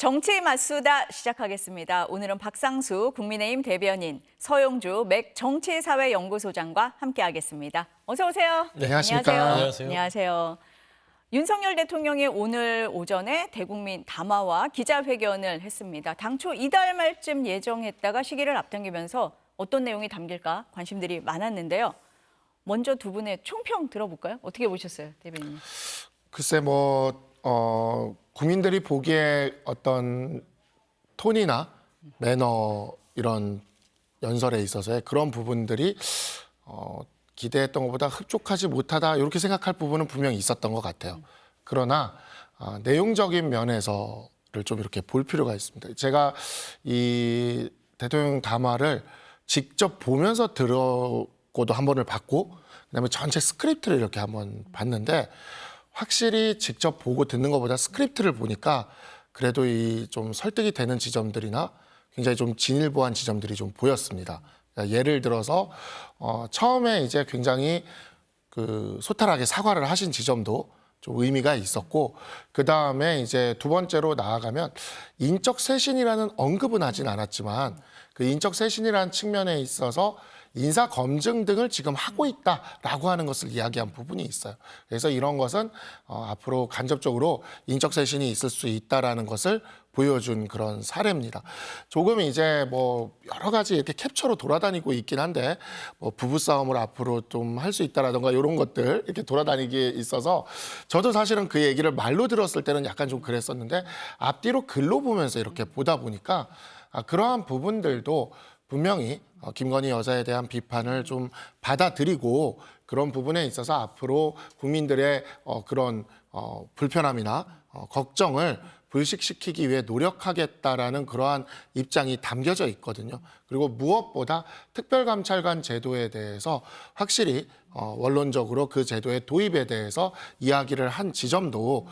정치 맞수다 시작하겠습니다. 오늘은 박상수 국민의힘 대변인, 서용주 맥 정치사회연구소장과 함께하겠습니다. 어서 오세요. 네, 안녕하십니까. 안녕하세요. 안녕하세요. 윤석열 대통령이 오늘 오전에 대국민 담화와 기자회견을 했습니다. 당초 이달 말쯤 예정했다가 시기를 앞당기면서 어떤 내용이 담길까 관심들이 많았는데요. 먼저 두 분의 총평 들어볼까요? 어떻게 보셨어요, 대변인? 글쎄 국민들이 보기에 어떤 톤이나 매너 이런 연설에 있어서의 그런 부분들이 기대했던 것보다 흡족하지 못하다 이렇게 생각할 부분은 분명히 있었던 것 같아요. 그러나 내용적인 면에서를 좀 이렇게 볼 필요가 있습니다. 제가 이 대통령 담화를 직접 보면서 들었고도 한 번을 봤고, 그다음에 전체 스크립트를 이렇게 한번 봤는데, 확실히 직접 보고 듣는 것보다 스크립트를 보니까 그래도 이 좀 설득이 되는 지점들이나 굉장히 좀 진일보한 지점들이 좀 보였습니다. 그러니까 예를 들어서 처음에 이제 굉장히 소탈하게 사과를 하신 지점도 좀 의미가 있었고, 그 다음에 이제 두 번째로 나아가면 인적 쇄신이라는 언급은 하진 않았지만 그 인적 쇄신이라는 측면에 있어서 인사 검증 등을 지금 하고 있다라고 하는 것을 이야기한 부분이 있어요. 그래서 이런 것은 앞으로 간접적으로 인적 쇄신이 있을 수 있다라는 것을 보여준 그런 사례입니다. 조금 이제 여러 가지 이렇게 캡처로 돌아다니고 있긴 한데 부부 싸움을 앞으로 좀 할 수 있다라던가 이런 것들 이렇게 돌아다니기에 있어서 저도 사실은 그 얘기를 말로 들었을 때는 약간 좀 그랬었는데 앞뒤로 글로 보면서 이렇게 보다 보니까 그러한 부분들도 분명히 김건희 여사에 대한 비판을 좀 받아들이고 그런 부분에 있어서 앞으로 국민들의 그런 불편함이나 걱정을 불식시키기 위해 노력하겠다라는 그러한 입장이 담겨져 있거든요. 그리고 무엇보다 특별감찰관 제도에 대해서 확실히 원론적으로 그 제도의 도입에 대해서 이야기를 한 지점도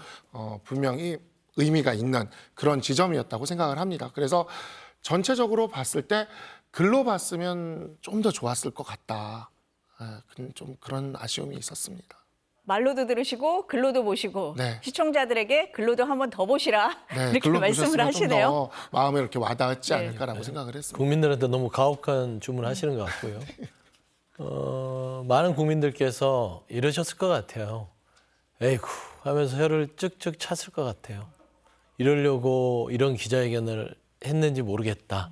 분명히 의미가 있는 그런 지점이었다고 생각을 합니다. 그래서 전체적으로 봤을 때 글로 봤으면 좀 더 좋았을 것 같다. 좀 그런 아쉬움이 있었습니다. 말로도 들으시고 글로도 보시고 네. 시청자들에게 글로도 한번 더 보시라 이렇게 글로 말씀을 보셨으면 하시네요. 좀 더 마음에 이렇게 와닿지 않을까라고 생각을 했습니다. 국민들한테 너무 가혹한 주문하시는 것 같고요. 많은 국민들께서 이러셨을 것 같아요. 에이구 하면서 혀를 쭉쭉 찼을 것 같아요. 이러려고 이런 기자회견을 했는지 모르겠다.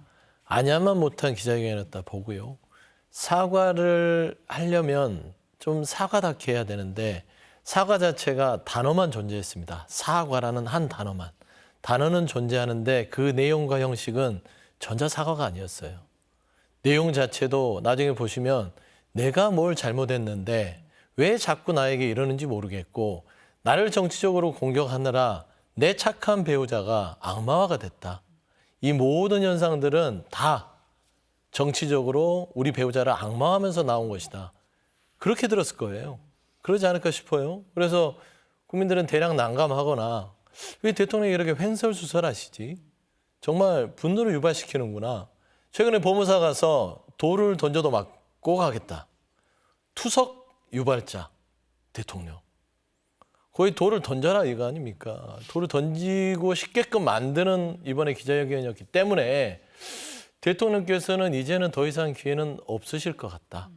아냐만 못한 기자회견이었다 보고요. 사과를 하려면 좀 사과답게 해야 되는데 사과 자체가 단어만 존재했습니다. 사과라는 한 단어만. 단어는 존재하는데 그 내용과 형식은 전자사과가 아니었어요. 내용 자체도 나중에 보시면 내가 뭘 잘못했는데 왜 자꾸 나에게 이러는지 모르겠고 나를 정치적으로 공격하느라 내 착한 배우자가 악마화가 됐다. 이 모든 현상들은 다 정치적으로 우리 배우자를 악마하면서 나온 것이다. 그렇게 들었을 거예요. 그러지 않을까 싶어요. 그래서 국민들은 대략 난감하거나 왜 대통령이 이렇게 횡설수설하시지? 정말 분노를 유발시키는구나. 최근에 법무사 가서 돌을 던져도 맞고 가겠다. 투석 유발자 대통령. 거의 돌을 던져라 이거 아닙니까? 돌을 던지고 싶게끔 만드는 이번에 기자회견이었기 때문에 대통령께서는 이제는 더 이상 기회는 없으실 것 같다.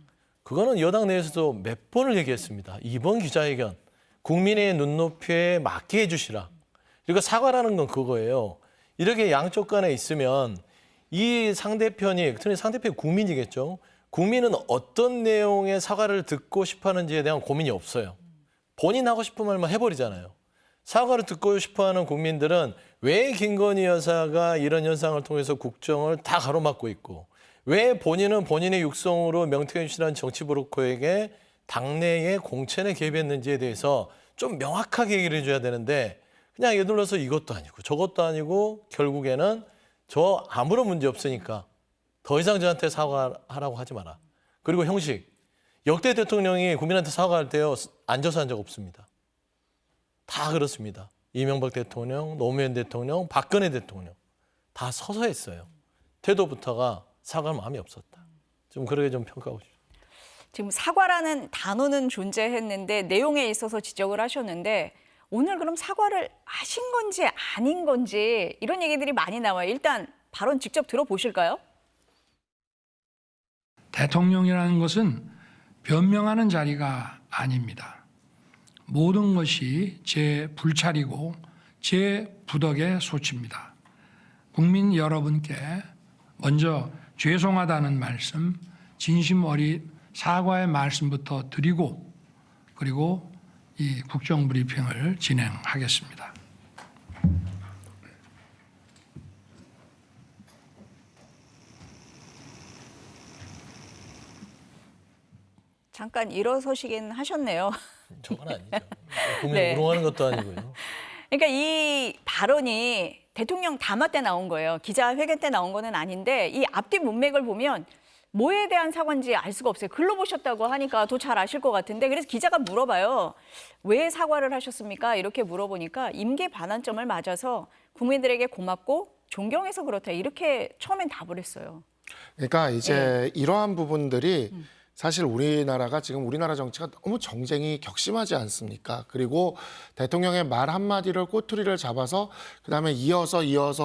그거는 여당 내에서도 몇 번을 얘기했습니다. 이번 기자회견 국민의 눈높이에 맞게 해주시라. 그리고 사과라는 건 그거예요. 이렇게 양쪽 간에 있으면 이 상대편이 국민이겠죠. 국민은 어떤 내용의 사과를 듣고 싶어하는지에 대한 고민이 없어요. 본인 하고 싶은 말만 해버리잖아요. 사과를 듣고 싶어하는 국민들은 왜 김건희 여사가 이런 현상을 통해서 국정을 다 가로막고 있고 왜 본인은 본인의 육성으로 명태균 씨라는 정치 브로커에게 당내의 공천에 개입했는지에 대해서 좀 명확하게 얘기를 해줘야 되는데 그냥 예들러서 이것도 아니고 저것도 아니고 결국에는 저 아무런 문제 없으니까 더 이상 저한테 사과하라고 하지 마라. 그리고 형식. 역대 대통령이 국민한테 사과할 때요. 앉아서 한 적 없습니다. 다 그렇습니다. 이명박 대통령, 노무현 대통령, 박근혜 대통령 다 서서 했어요. 태도부터가 사과할 마음이 없었다. 좀 그렇게 좀 평가하고 싶습니다. 지금 사과라는 단어는 존재했는데 내용에 있어서 지적을 하셨는데 오늘 그럼 사과를 하신 건지 아닌 건지 이런 얘기들이 많이 나와요. 일단 발언 직접 들어보실까요? 대통령이라는 것은 변명하는 자리가 아닙니다. 모든 것이 제 불찰이고 제 부덕의 소치입니다. 국민 여러분께 먼저 죄송하다는 말씀, 진심 어린 사과의 말씀부터 드리고 그리고 이 국정브리핑을 진행하겠습니다. 잠깐 일어서시긴 하셨네요. 저건 아니죠. 국민 네. 우롱하는 것도 아니고요. 그러니까 이 발언이 대통령 담화 때 나온 거예요. 기자회견 때 나온 거는 아닌데 이 앞뒤 문맥을 보면 뭐에 대한 사과인지 알 수가 없어요. 글로 보셨다고 하니까 더 잘 아실 것 같은데 그래서 기자가 물어봐요. 왜 사과를 하셨습니까? 이렇게 물어보니까 임기 반환점을 맞아서 국민들에게 고맙고 존경해서 그렇다. 이렇게 처음엔 답을 했어요. 그러니까 이제 이러한 부분들이 사실 우리나라가 지금 우리나라 정치가 너무 정쟁이 격심하지 않습니까? 그리고 대통령의 말 한마디를 꼬투리를 잡아서 그다음에 이어서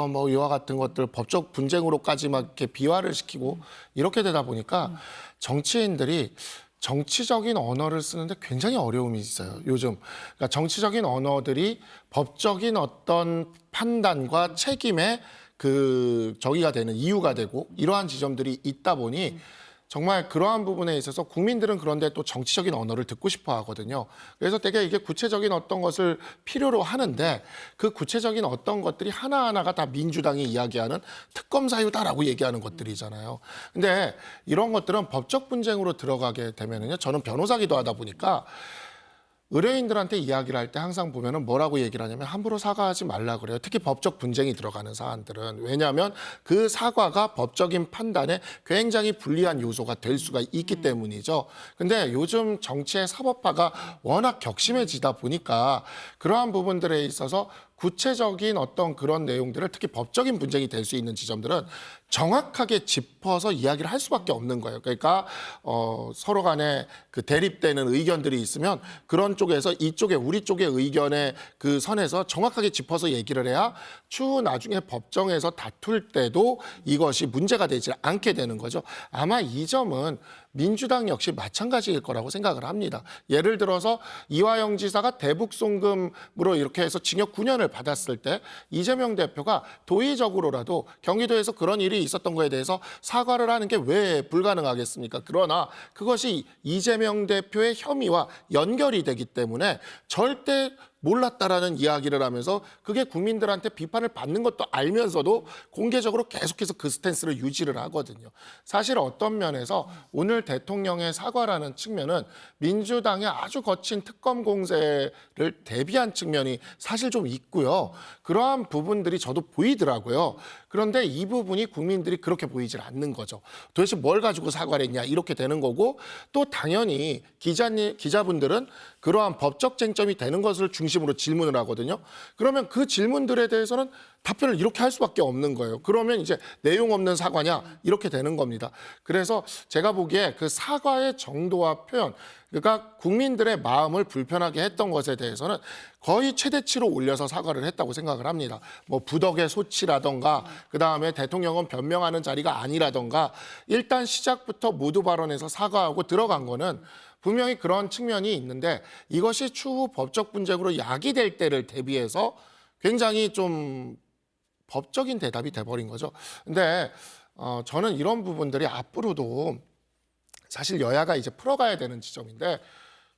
뭐 이와 같은 것들 법적 분쟁으로까지 막 이렇게 비화를 시키고 이렇게 되다 보니까 정치인들이 정치적인 언어를 쓰는데 굉장히 어려움이 있어요. 요즘 그러니까 정치적인 언어들이 법적인 어떤 판단과 책임에 그 저기가 되는 이유가 되고 이러한 지점들이 있다 보니 정말 그러한 부분에 있어서 국민들은 그런데 또 정치적인 언어를 듣고 싶어 하거든요. 그래서 되게 이게 구체적인 어떤 것을 필요로 하는데 그 구체적인 어떤 것들이 하나하나가 다 민주당이 이야기하는 특검 사유다라고 얘기하는 것들이잖아요. 근데 이런 것들은 법적 분쟁으로 들어가게 되면은요. 저는 변호사기도 하다 보니까 의뢰인들한테 이야기를 할 때 항상 보면은 뭐라고 얘기를 하냐면 함부로 사과하지 말라 그래요. 특히 법적 분쟁이 들어가는 사안들은. 왜냐하면 그 사과가 법적인 판단에 굉장히 불리한 요소가 될 수가 있기 때문이죠. 근데 요즘 정치의 사법화가 워낙 격심해지다 보니까 그러한 부분들에 있어서 구체적인 어떤 그런 내용들을 특히 법적인 분쟁이 될 수 있는 지점들은 정확하게 짚어서 이야기를 할 수밖에 없는 거예요. 그러니까 서로 간에 그 대립되는 의견들이 있으면 그런 쪽에서 이쪽에 우리 쪽의 의견의 그 선에서 정확하게 짚어서 얘기를 해야 추후 나중에 법정에서 다툴 때도 이것이 문제가 되지 않게 되는 거죠. 아마 이 점은 민주당 역시 마찬가지일 거라고 생각을 합니다. 예를 들어서 이화영 지사가 대북 송금으로 이렇게 해서 징역 9년을 받았을 때 이재명 대표가 도의적으로라도 경기도에서 그런 일이 있었던 거에 대해서 사과를 하는 게 왜 불가능하겠습니까? 그러나 그것이 이재명 대표의 혐의와 연결이 되기 때문에 절대 몰랐다라는 이야기를 하면서 그게 국민들한테 비판을 받는 것도 알면서도 공개적으로 계속해서 그 스탠스를 유지를 하거든요. 사실 어떤 면에서 오늘 대통령의 사과라는 측면은 민주당의 아주 거친 특검 공세를 대비한 측면이 사실 좀 있고요. 그러한 부분들이 저도 보이더라고요. 그런데 이 부분이 국민들이 그렇게 보이질 않는 거죠. 도대체 뭘 가지고 사과를 했냐 이렇게 되는 거고 또 당연히 기자분들은 그러한 법적 쟁점이 되는 것을 중심으로 질문을 하거든요. 그러면 그 질문들에 대해서는 답변을 이렇게 할 수밖에 없는 거예요. 그러면 이제 내용 없는 사과냐 이렇게 되는 겁니다. 그래서 제가 보기에 그 사과의 정도와 표현 그러니까 국민들의 마음을 불편하게 했던 것에 대해서는 거의 최대치로 올려서 사과를 했다고 생각을 합니다. 뭐 부덕의 소치라던가 그다음에 대통령은 변명하는 자리가 아니라던가 일단 시작부터 모두 발언에서 사과하고 들어간 거는 분명히 그런 측면이 있는데 이것이 추후 법적 분쟁으로 야기될 때를 대비해서 굉장히 좀 법적인 대답이 돼버린 거죠. 근데 저는 이런 부분들이 앞으로도 사실 여야가 이제 풀어가야 되는 지점인데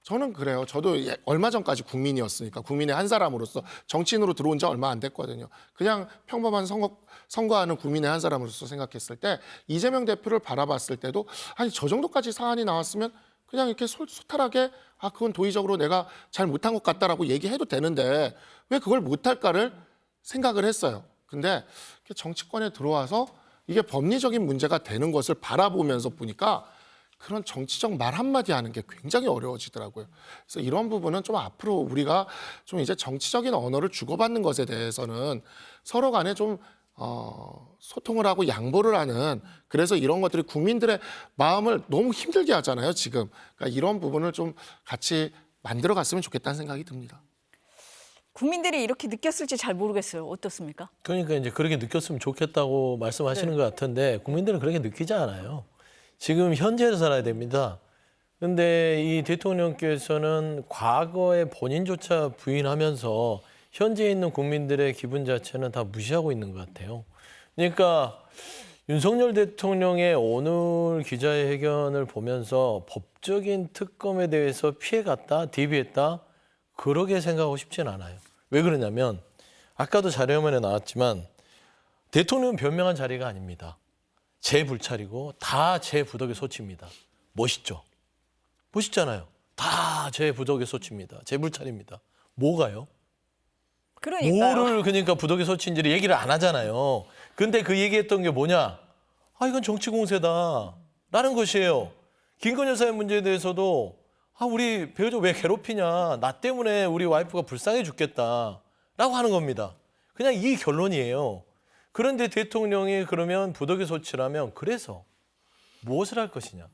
저는 그래요. 저도 얼마 전까지 국민이었으니까 국민의 한 사람으로서 정치인으로 들어온 지 얼마 안 됐거든요. 그냥 평범한 선거하는 국민의 한 사람으로서 생각했을 때 이재명 대표를 바라봤을 때도 아니 저 정도까지 사안이 나왔으면 그냥 이렇게 소탈하게 그건 도의적으로 내가 잘 못한 것 같다라고 얘기해도 되는데 왜 그걸 못할까를 생각을 했어요. 근데 정치권에 들어와서 이게 법리적인 문제가 되는 것을 바라보면서 보니까 그런 정치적 말 한마디 하는 게 굉장히 어려워지더라고요. 그래서 이런 부분은 좀 앞으로 우리가 좀 이제 정치적인 언어를 주고받는 것에 대해서는 서로 간에 좀 소통을 하고 양보를 하는 그래서 이런 것들이 국민들의 마음을 너무 힘들게 하잖아요, 지금. 그러니까 이런 부분을 좀 같이 만들어 갔으면 좋겠다는 생각이 듭니다. 국민들이 이렇게 느꼈을지 잘 모르겠어요. 어떻습니까? 그러니까 이제 그렇게 느꼈으면 좋겠다고 말씀하시는 것 같은데 국민들은 그렇게 느끼지 않아요. 지금 현재를 살아야 됩니다. 근데 이 대통령께서는 과거에 본인조차 부인하면서 현재 있는 국민들의 기분 자체는 다 무시하고 있는 것 같아요. 그러니까 윤석열 대통령의 오늘 기자회견을 보면서 법적인 특검에 대해서 피해갔다, 대비했다, 그러게 생각하고 싶진 않아요. 왜 그러냐면 아까도 자료화면에 나왔지만 대통령은 변명한 자리가 아닙니다. 제 불찰이고 다 제 부덕의 소치입니다. 멋있죠? 멋있잖아요. 다 제 부덕의 소치입니다. 제 불찰입니다. 뭐가요? 그러니까요. 뭐를 그러니까 부덕의 소치인지를 얘기를 안 하잖아요. 근데 그 얘기했던 게 뭐냐? 아, 이건 정치 공세다. 라는 것이에요. 김건희 여사의 문제에 대해서도 아, 우리 배우자 왜 괴롭히냐. 나 때문에 우리 와이프가 불쌍해 죽겠다. 라고 하는 겁니다. 그냥 이 결론이에요. 그런데 대통령이 그러면 부덕의 소치라면 그래서 무엇을 할 것이냐.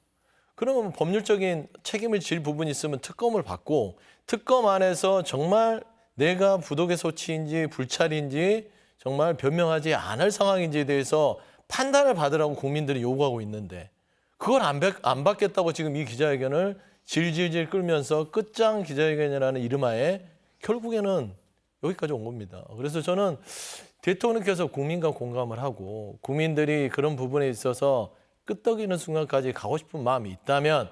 그러면 법률적인 책임을 질 부분이 있으면 특검을 받고 특검 안에서 정말 내가 부덕의 소치인지 불찰인지 정말 변명하지 않을 상황인지에 대해서 판단을 받으라고 국민들이 요구하고 있는데 그걸 안 받겠다고 지금 이 기자회견을 질질질 끌면서 끝장 기자회견이라는 이름하에 결국에는 여기까지 온 겁니다. 그래서 저는 대통령께서 국민과 공감을 하고 국민들이 그런 부분에 있어서 끄떡이는 순간까지 가고 싶은 마음이 있다면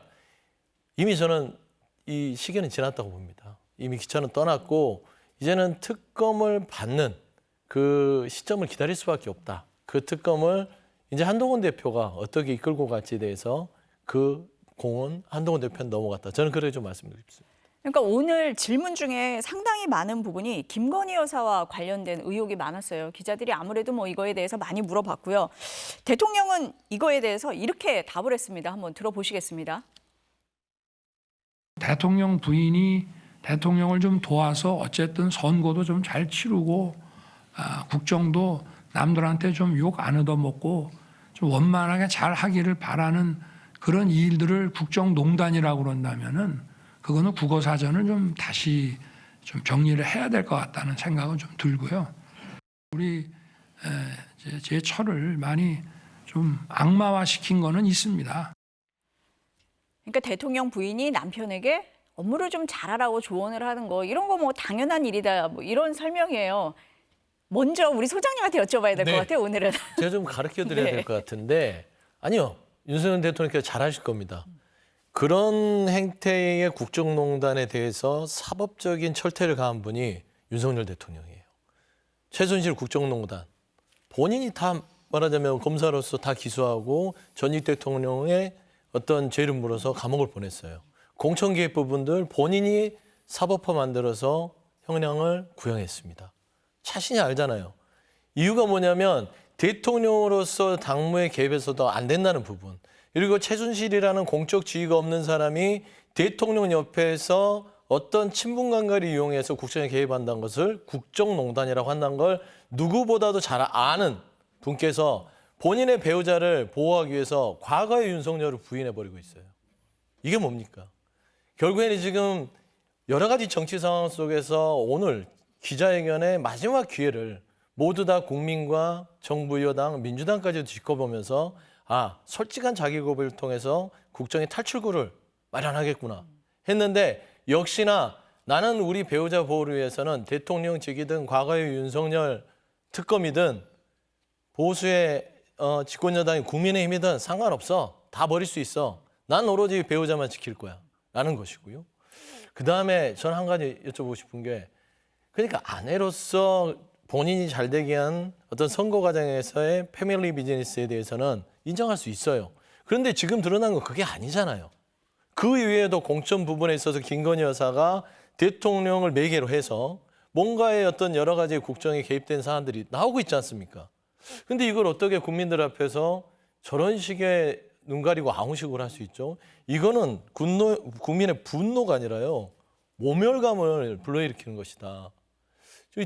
이미 저는 이 시기는 지났다고 봅니다. 이미 기차는 떠났고 이제는 특검을 받는 그 시점을 기다릴 수밖에 없다. 그 특검을 이제 한동훈 대표가 어떻게 이끌고 갈지에 대해서 그 공은 한동훈 대표는 넘어갔다. 저는 그렇게 좀 말씀드리고 싶습니다. 그러니까 오늘 질문 중에 상당히 많은 부분이 김건희 여사와 관련된 의혹이 많았어요. 기자들이 아무래도 뭐 이거에 대해서 많이 물어봤고요. 대통령은 이거에 대해서 이렇게 답을 했습니다. 한번 들어보시겠습니다. 대통령 부인이 대통령을 좀 도와서 어쨌든 선거도 좀 잘 치르고 국정도 남들한테 좀 욕 안 얻어먹고 좀 원만하게 잘 하기를 바라는 그런 일들을 국정농단이라고 그런다면은 그거는 국어사전을 좀 다시 좀 정리를 해야 될 것 같다는 생각은 좀 들고요. 우리 제 철을 많이 좀 악마화시킨 거는 있습니다. 그러니까 대통령 부인이 남편에게 업무를 좀 잘하라고 조언을 하는 거 이런 거 뭐 당연한 일이다 뭐 이런 설명이에요. 먼저 우리 소장님한테 여쭤봐야 될 것 네. 같아요. 오늘은. 제가 좀 가르쳐 드려야 네. 될 것 같은데 아니요. 윤석열 대통령께서 잘하실 겁니다. 그런 행태의 국정농단에 대해서 사법적인 철퇴를 가한 분이 윤석열 대통령이에요. 최순실 국정농단. 본인이 다 말하자면 검사로서 다 기소하고 전직 대통령의 어떤 죄를 물어서 감옥을 보냈어요. 공천개입 부분들 본인이 사법화 만들어서 형량을 구형했습니다. 자신이 알잖아요. 이유가 뭐냐면 대통령으로서 당무에 개입해서도 안 된다는 부분. 그리고 최순실이라는 공적 지위가 없는 사람이 대통령 옆에서 어떤 친분관계를 이용해서 국정에 개입한다는 것을 국정농단이라고 한다는 걸 누구보다도 잘 아는 분께서 본인의 배우자를 보호하기 위해서 과거의 윤석열을 부인해버리고 있어요. 이게 뭡니까? 결국에는 지금 여러 가지 정치 상황 속에서 오늘 기자회견의 마지막 기회를 모두 다 국민과 정부 여당, 민주당까지도 지켜보면서 아, 솔직한 자기 고백을 통해서 국정의 탈출구를 마련하겠구나 했는데 역시나 나는 우리 배우자 보호를 위해서는 대통령직이든 과거의 윤석열 특검이든 보수의 집권여당이 국민의힘이든 상관없어. 다 버릴 수 있어. 난 오로지 배우자만 지킬 거야. 라는 것이고요. 그다음에 저는 한 가지 여쭤보고 싶은 게 그러니까 아내로서 본인이 잘 되게 한 어떤 선거 과정에서의 패밀리 비즈니스에 대해서는 인정할 수 있어요. 그런데 지금 드러난 건 그게 아니잖아요. 그 이외에도 공천 부분에 있어서 김건희 여사가 대통령을 매개로 해서 뭔가의 어떤 여러 가지 국정에 개입된 사안들이 나오고 있지 않습니까? 근데 이걸 어떻게 국민들 앞에서 저런 식의 눈 가리고 아웅식으로 할 수 있죠? 이거는 국민의 분노가 아니라요. 모멸감을 불러일으키는 것이다.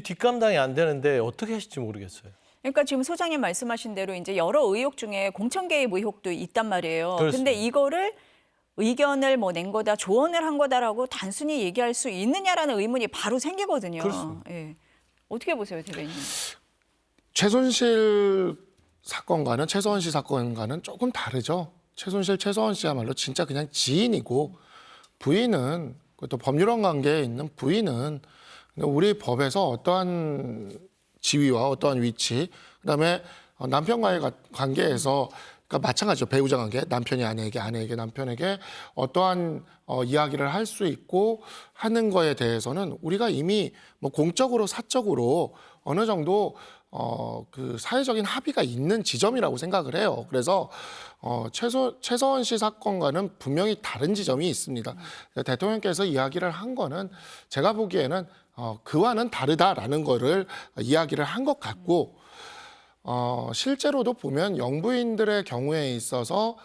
뒷감당이 안 되는데 어떻게 하실지 모르겠어요. 그러니까 지금 소장님 말씀하신 대로 이제 여러 의혹 중에 공천 개입 의혹도 있단 말이에요. 그렇습니다. 근데 이거를 의견을 뭐 낸 거다, 조언을 한 거다라고 단순히 얘기할 수 있느냐라는 의문이 바로 생기거든요. 그렇습니다. 예. 어떻게 보세요, 대변인? 최순실 사건과는 최서원 씨 사건과는 조금 다르죠. 최서원 씨야말로 진짜 그냥 지인이고 부인은 그것도 법률원 관계에 있는 부인은 우리 법에서 어떠한 지위와 어떠한 위치, 그다음에 남편과의 관계에서 그러니까 마찬가지죠. 배우자 관계, 남편이 아내에게 남편에게 어떠한 이야기를 할 수 있고 하는 거에 대해서는 우리가 이미 뭐 공적으로 사적으로 어느 정도 그 사회적인 합의가 있는 지점이라고 생각을 해요. 그래서 최서원 씨 사건과는 분명히 다른 지점이 있습니다. 대통령께서 이야기를 한 거는 제가 보기에는 그와는 다르다라는 거를 이야기를 한 것 같고 실제로도 보면 영부인들의 경우에 있어서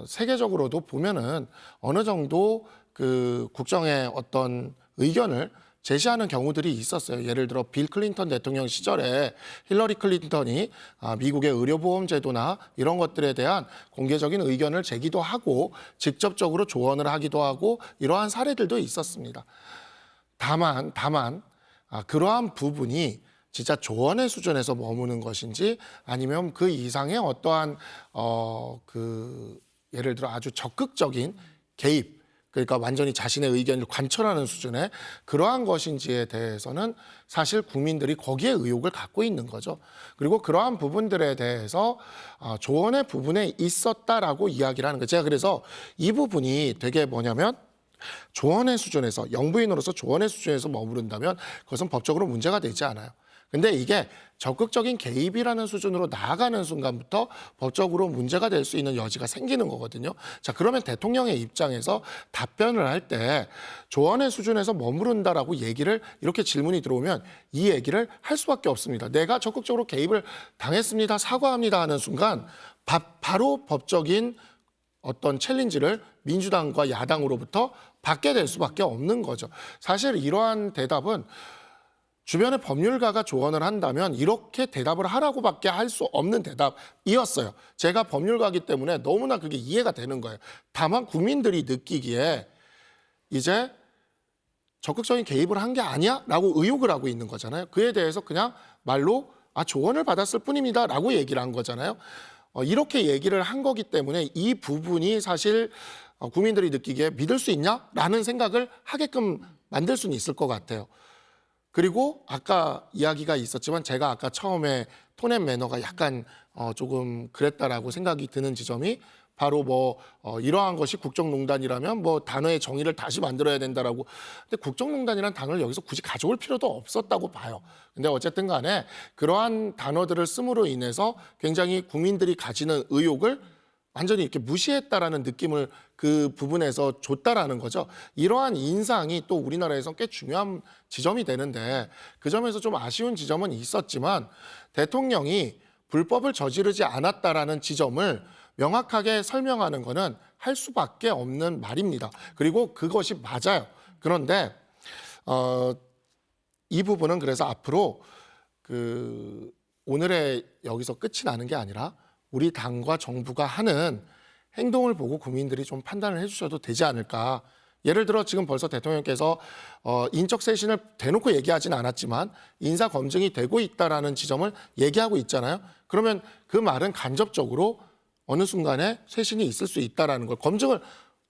세계적으로도 보면은 어느 정도 그 국정의 어떤 의견을 제시하는 경우들이 있었어요. 예를 들어 빌 클린턴 대통령 시절에 힐러리 클린턴이 미국의 의료보험 제도나 이런 것들에 대한 공개적인 의견을 제기도 하고 직접적으로 조언을 하기도 하고 이러한 사례들도 있었습니다. 다만 그러한 부분이 진짜 조언의 수준에서 머무는 것인지 아니면 그 이상의 어떠한 그 예를 들어 아주 적극적인 개입, 그러니까 완전히 자신의 의견을 관철하는 수준의 그러한 것인지에 대해서는 사실 국민들이 거기에 의혹을 갖고 있는 거죠. 그리고 그러한 부분들에 대해서 조언의 부분에 있었다라고 이야기를 하는 거예요. 제가 그래서 이 부분이 되게 뭐냐면 조언의 수준에서 영부인으로서 조언의 수준에서 머무른다면 그것은 법적으로 문제가 되지 않아요. 근데 이게 적극적인 개입이라는 수준으로 나아가는 순간부터 법적으로 문제가 될 수 있는 여지가 생기는 거거든요. 자, 그러면 대통령의 입장에서 답변을 할 때 조언의 수준에서 머무른다라고 얘기를 이렇게 질문이 들어오면 이 얘기를 할 수밖에 없습니다. 내가 적극적으로 개입을 당했습니다. 사과합니다 하는 순간 바로 법적인 어떤 챌린지를 민주당과 야당으로부터 받게 될 수밖에 없는 거죠. 사실 이러한 대답은 주변의 법률가가 조언을 한다면 이렇게 대답을 하라고밖에 할 수 없는 대답이었어요. 제가 법률가이기 때문에 너무나 그게 이해가 되는 거예요. 다만 국민들이 느끼기에 이제 적극적인 개입을 한 게 아니야? 라고 의혹을 하고 있는 거잖아요. 그에 대해서 그냥 말로 조언을 받았을 뿐입니다. 라고 얘기를 한 거잖아요. 이렇게 얘기를 한 거기 때문에 이 부분이 사실 국민들이 느끼기에 믿을 수 있냐? 라는 생각을 하게끔 만들 수는 있을 것 같아요. 그리고 아까 이야기가 있었지만 제가 아까 처음에 톤앤 매너가 약간 조금 그랬다라고 생각이 드는 지점이 바로 이러한 것이 국정농단이라면 단어의 정의를 다시 만들어야 된다라고. 근데 국정농단이라는 단어를 여기서 굳이 가져올 필요도 없었다고 봐요. 근데 어쨌든 간에 그러한 단어들을 씀으로 인해서 굉장히 국민들이 가지는 의혹을 완전히 이렇게 무시했다라는 느낌을 그 부분에서 줬다라는 거죠. 이러한 인상이 또 우리나라에서 꽤 중요한 지점이 되는데 그 점에서 좀 아쉬운 지점은 있었지만 대통령이 불법을 저지르지 않았다라는 지점을 명확하게 설명하는 것은 할 수밖에 없는 말입니다. 그리고 그것이 맞아요. 그런데 이 부분은 그래서 앞으로 오늘의 여기서 끝이 나는 게 아니라 우리 당과 정부가 하는 행동을 보고 국민들이 좀 판단을 해주셔도 되지 않을까. 예를 들어 지금 벌써 대통령께서 인적 쇄신을 대놓고 얘기하지는 않았지만 인사 검증이 되고 있다라는 지점을 얘기하고 있잖아요. 그러면 그 말은 간접적으로 어느 순간에 쇄신이 있을 수 있다라는 걸 검증을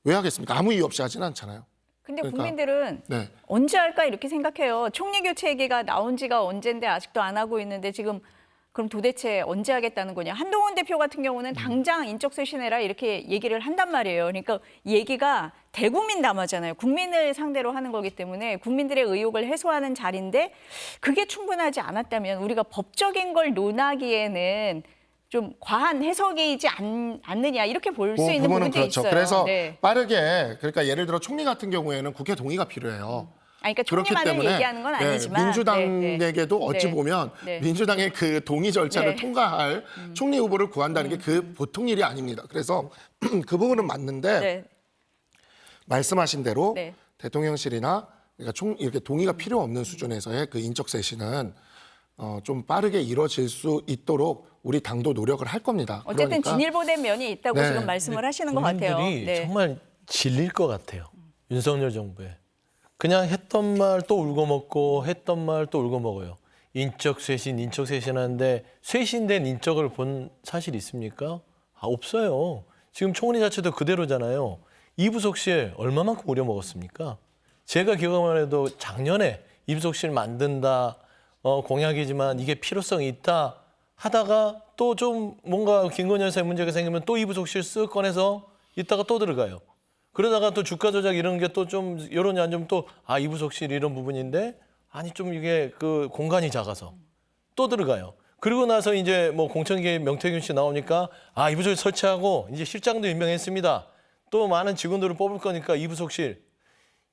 왜 하겠습니까? 아무 이유 없이 하지는 않잖아요. 근데 그러니까, 국민들은 네. 언제 할까 이렇게 생각해요. 총리 교체 얘기가 나온 지가 언젠데 아직도 안 하고 있는데 지금 그럼 도대체 언제 하겠다는 거냐. 한동훈 대표 같은 경우는 당장 인적 쇄신해라 이렇게 얘기를 한단 말이에요. 그러니까 이 얘기가 대국민 담화잖아요. 국민을 상대로 하는 거기 때문에 국민들의 의혹을 해소하는 자리인데 그게 충분하지 않았다면 우리가 법적인 걸 논하기에는 좀 과한 해석이지 않느냐 이렇게 볼 수 있는 부분은 부분도 그렇죠. 있어요. 그래서 네. 빠르게 그러니까 예를 들어 총리 같은 경우에는 국회 동의가 필요해요. 그러니까 총리만을 얘기하는 건 아니지만 민주당에게도 어찌 보면 민주당의 그 동의 절차를 통과할 총리 후보를 구한다는 게 그 보통 일이 아닙니다. 그래서 그 부분은 맞는데 말씀하신 대로 대통령실이나 그러니까 이렇게 동의가 필요 없는 수준에서의 그 인적 쇄신은 좀 빠르게 이루어질 수 있도록 우리 당도 노력을 할 겁니다. 어쨌든 그러니까, 진일보된 면이 있다고 지금 말씀을 하시는 것 같아요. 국민들이 정말 질릴 것 같아요. 윤석열 정부에. 그냥 했던 말 또 울고 먹고 했던 말 또 울고 먹어요. 인적 쇄신 하는데 쇄신된 인적을 본 사실 있습니까? 없어요. 지금 총리 자체도 그대로잖아요. 이부속실 얼마만큼 우려먹었습니까? 제가 기억만 해도 작년에 이부속실 만든다 공약이지만 이게 필요성이 있다 하다가 또 좀 뭔가 김건희 여사의 문제가 생기면 또 이부속실 쓱 꺼내서 이따가 또 들어가요. 그러다가 또 주가 조작 이런 게 또 좀 여론이 안 좋으면 또 이부속실 이런 부분인데 아니 좀 이게 그 공간이 작아서 또 들어가요. 그리고 나서 이제 뭐 공천계의 명태균 씨 나오니까 이부속실 설치하고 이제 실장도 임명했습니다. 또 많은 직원들을 뽑을 거니까 이부속실.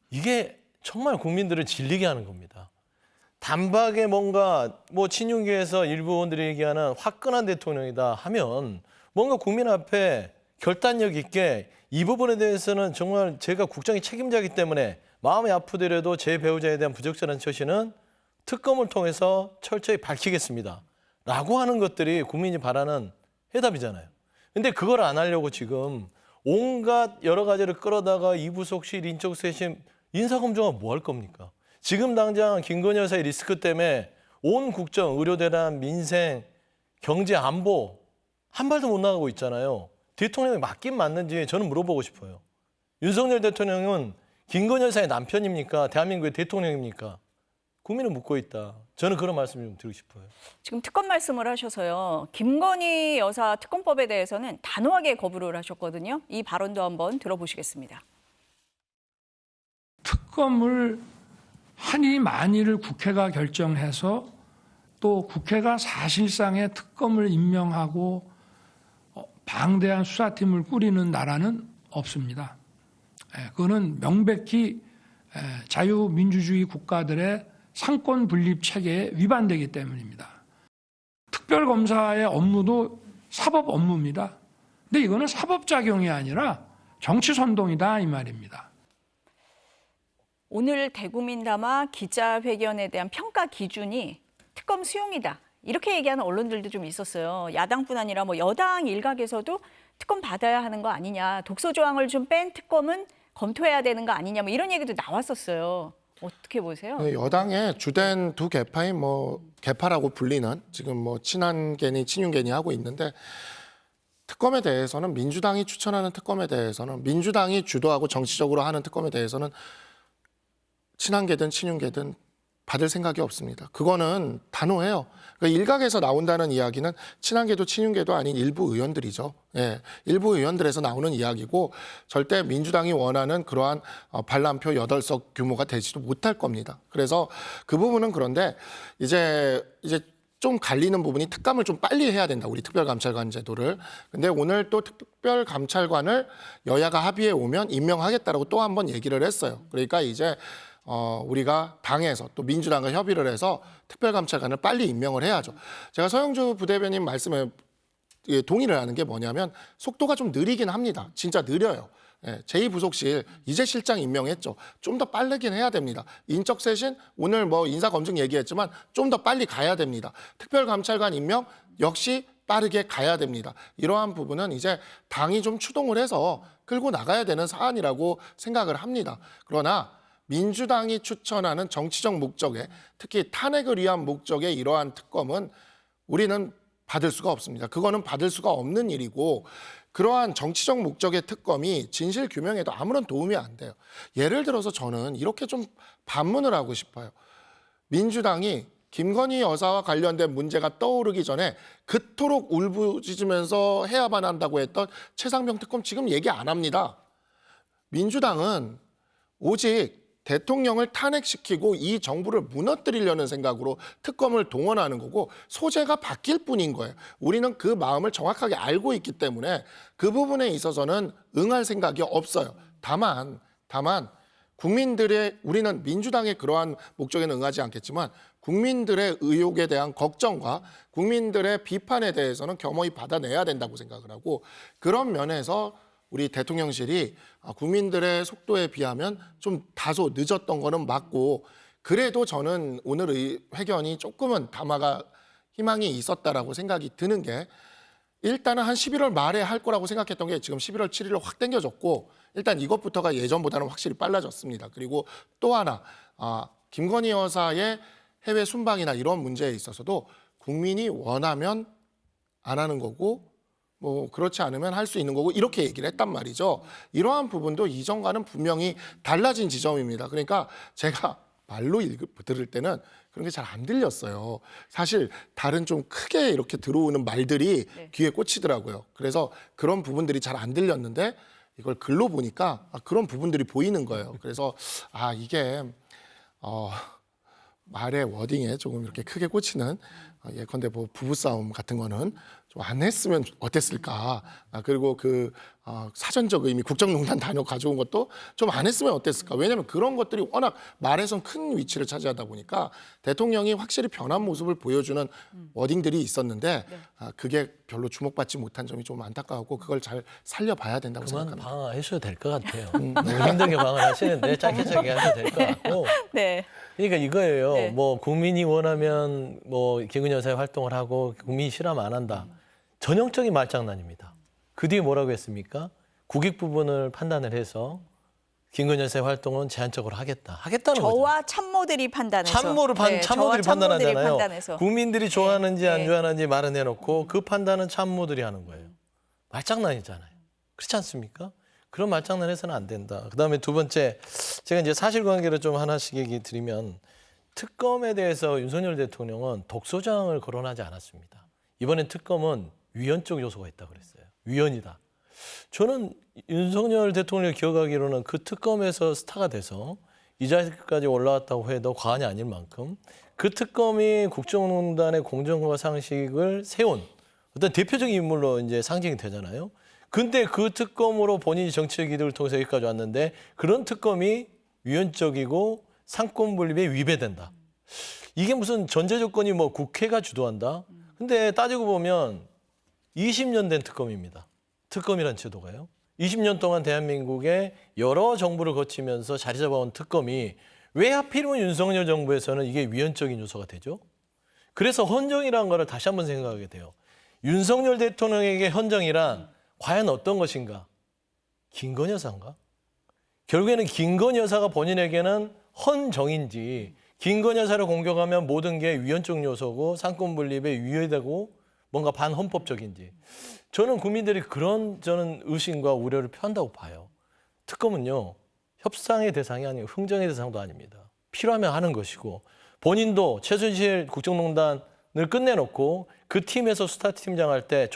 이게 정말 국민들을 질리게 하는 겁니다. 단박에 뭔가 뭐 친윤계에서 일부 의원들이 얘기하는 화끈한 대통령이다 하면 뭔가 국민 앞에 결단력 있게 이 부분에 대해서는 정말 제가 국정의 책임자이기 때문에 마음이 아프더라도 제 배우자에 대한 부적절한 처신은 특검을 통해서 철저히 밝히겠습니다. 라고 하는 것들이 국민이 바라는 해답이잖아요. 근데 그걸 안 하려고 지금 온갖 여러 가지를 끌어다가 이부속실, 인적쇄신, 인사검증은 뭐 할 겁니까? 지금 당장 김건희 여사의 리스크 때문에 온 국정, 의료대란, 민생, 경제, 안보 한 발도 못 나가고 있잖아요. 대통령이 맞긴 맞는지 저는 물어보고 싶어요. 윤석열 대통령은 김건희 여사의 남편입니까? 대한민국의 대통령입니까? 국민은 묻고 있다. 저는 그런 말씀 좀 드리고 싶어요. 지금 특검 말씀을 하셔서요. 김건희 여사 특검법에 대해서는 단호하게 거부를 하셨거든요. 이 발언도 한번 들어보시겠습니다. 특검을 하니 마니를 국회가 결정해서 또 국회가 사실상의 특검을 임명하고 방대한 수사팀을 꾸리는 나라는 없습니다. 그거는 명백히 자유민주주의 국가들의 상권 분립 체계에 위반되기 때문입니다. 특별검사의 업무도 사법 업무입니다. 근데 이거는 사법작용이 아니라 정치선동이다 이 말입니다. 오늘 대국민 담화 기자회견에 대한 평가 기준이 특검 수용이다. 이렇게 얘기하는 언론들도 좀 있었어요. 야당뿐 아니라 뭐 여당 일각에서도 특검 받아야 하는 거 아니냐. 독소 조항을 좀 뺀 특검은 검토해야 되는 거 아니냐. 뭐 이런 얘기도 나왔었어요. 어떻게 보세요? 여당의 주된 두 개파인 뭐 개파라고 불리는 지금 뭐 친한계니 친윤계니 하고 있는데 특검에 대해서는 민주당이 추천하는 특검에 대해서는 민주당이 주도하고 정치적으로 하는 특검에 대해서는 친한계든 친윤계든 받을 생각이 없습니다. 그거는 단호해요. 그러니까 일각에서 나온다는 이야기는 친한계도 친윤계도 아닌 일부 의원들이죠. 예, 일부 의원들에서 나오는 이야기고 절대 민주당이 원하는 그러한 반란표 8석 규모가 되지도 못할 겁니다. 그래서 그 부분은 그런데 이제 좀 갈리는 부분이 특감을 좀 빨리 해야 된다. 우리 특별감찰관 제도를. 근데 오늘 또 특별감찰관을 여야가 합의해 오면 임명하겠다라고 또 한 번 얘기를 했어요. 그러니까 이제 우리가 당에서 또 민주당과 협의를 해서 특별감찰관을 빨리 임명을 해야죠. 제가 서영주 부대변인 말씀에 동의를 하는 게 뭐냐면 속도가 좀 느리긴 합니다. 진짜 느려요. 제2부속실 이제 실장 임명했죠. 좀 더 빠르긴 해야 됩니다. 인적쇄신 오늘 뭐 인사검증 얘기했지만 좀 더 빨리 가야 됩니다. 특별감찰관 임명 역시 빠르게 가야 됩니다. 이러한 부분은 이제 당이 좀 추동을 해서 끌고 나가야 되는 사안이라고 생각을 합니다. 그러나 민주당이 추천하는 정치적 목적에 특히 탄핵을 위한 목적의 이러한 특검은 우리는 받을 수가 없습니다. 그거는 받을 수가 없는 일이고 그러한 정치적 목적의 특검이 진실 규명에도 아무런 도움이 안 돼요. 예를 들어서 저는 이렇게 좀 반문을 하고 싶어요. 민주당이 김건희 여사와 관련된 문제가 떠오르기 전에 그토록 울부짖으면서 해야만 한다고 했던 최상병 특검 지금 얘기 안 합니다. 민주당은 오직 대통령을 탄핵시키고 이 정부를 무너뜨리려는 생각으로 특검을 동원하는 거고 소재가 바뀔 뿐인 거예요. 우리는 그 마음을 정확하게 알고 있기 때문에 그 부분에 있어서는 응할 생각이 없어요. 다만 국민들의 우리는 민주당의 그러한 목적에는 응하지 않겠지만 국민들의 의혹에 대한 걱정과 국민들의 비판에 대해서는 겸허히 받아내야 된다고 생각을 하고 그런 면에서 우리 대통령실이 국민들의 속도에 비하면 좀 다소 늦었던 거는 맞고 그래도 저는 오늘 회견이 조금은 담화가 희망이 있었다라고 생각이 드는 게 일단은 한 11월 말에 할 거라고 생각했던 게 지금 11월 7일로 확 당겨졌고 일단 이것부터가 예전보다는 확실히 빨라졌습니다. 그리고 또 하나 김건희 여사의 해외 순방이나 이런 문제에 있어서도 국민이 원하면 안 하는 거고 뭐 그렇지 않으면 할 수 있는 거고 이렇게 얘기를 했단 말이죠. 이러한 부분도 이전과는 분명히 달라진 지점입니다. 그러니까 제가 말로 들을 때는 그런 게 잘 안 들렸어요. 사실 다른 좀 크게 이렇게 들어오는 말들이 귀에 꽂히더라고요. 그래서 그런 부분들이 잘 안 들렸는데 이걸 글로 보니까 그런 부분들이 보이는 거예요. 그래서 이게 말의 워딩에 조금 이렇게 크게 꽂히는 예컨대 뭐 부부싸움 같은 거는 좀 안 했으면 어땠을까. 그리고 그 사전적 의미 국정농단 단어 가져온 것도 좀 안 했으면 어땠을까. 왜냐하면 그런 것들이 워낙 말에선 큰 위치를 차지하다 보니까 대통령이 확실히 변한 모습을 보여주는 워딩들이 있었는데 그게 별로 주목받지 못한 점이 좀 안타까웠고 그걸 잘 살려봐야 된다고 그만 생각합니다. 방어하셔도 될 것 같아요. 너무 힘들게 방어하시는데 짧게 하셔도 될 것 같고. 네. 그러니까 이거예요. 네. 뭐 국민이 원하면 뭐 김건희 여사의 활동을 하고 국민이 싫어하면 안 한다. 전형적인 말장난입니다. 그 뒤에 뭐라고 했습니까? 국익 부분을 판단을 해서 김건희 여사의 활동은 제한적으로 하겠다는 거죠. 저와 참모들이 판단해서. 참모들이 저와 판단하잖아요. 판단해서. 국민들이 좋아하는지 안 네. 좋아하는지 말은 해놓고 그 판단은 참모들이 하는 거예요. 말장난이잖아요. 그렇지 않습니까? 그런 말장난 해서는 안 된다. 그다음에 두 번째, 제가 이제 사실관계를 좀 하나씩 얘기 드리면 특검에 대해서 윤석열 대통령은 독소장을 거론하지 않았습니다. 이번엔 특검은 위헌적 요소가 있다고 그랬어요. 위헌이다. 저는 윤석열 대통령을 기억하기로는 그 특검에서 스타가 돼서 이 자리까지 올라왔다고 해도 과언이 아닐 만큼 그 특검이 국정농단의 공정과 상식을 세운 어떤 대표적인 인물로 이제 상징이 되잖아요. 근데 그 특검으로 본인이 정치적 이득을 통해서 여기까지 왔는데 그런 특검이 위헌적이고 상권 분립에 위배된다. 이게 무슨 전제 조건이 뭐 국회가 주도한다? 근데 따지고 보면 20년 된 특검입니다. 특검이란 제도가요. 20년 동안 대한민국의 여러 정부를 거치면서 자리 잡아온 특검이 왜 하필이면 윤석열 정부에서는 이게 위헌적인 요소가 되죠? 그래서 헌정이라는 거를 다시 한번 생각하게 돼요. 윤석열 대통령에게 헌정이란 과연 어떤 것인가? 김건희 여사인가? 결국에는 김건희 여사가 본인에게는 헌정인지 김건희 여사를 공격하면 모든 게 위헌적 요소고 상권 분립에 위헌되고 뭔가 반헌법적인지 저는 국민들이 저는 의심과 우려를 표한다고 봐요. 특검은요. 협상의 대상이 아니고 흥정의 대상도 아닙니다. 필요하면 하는 것이고 본인도 최순실 국정농단을 끝내놓고 그 팀에서 수사팀장 할 때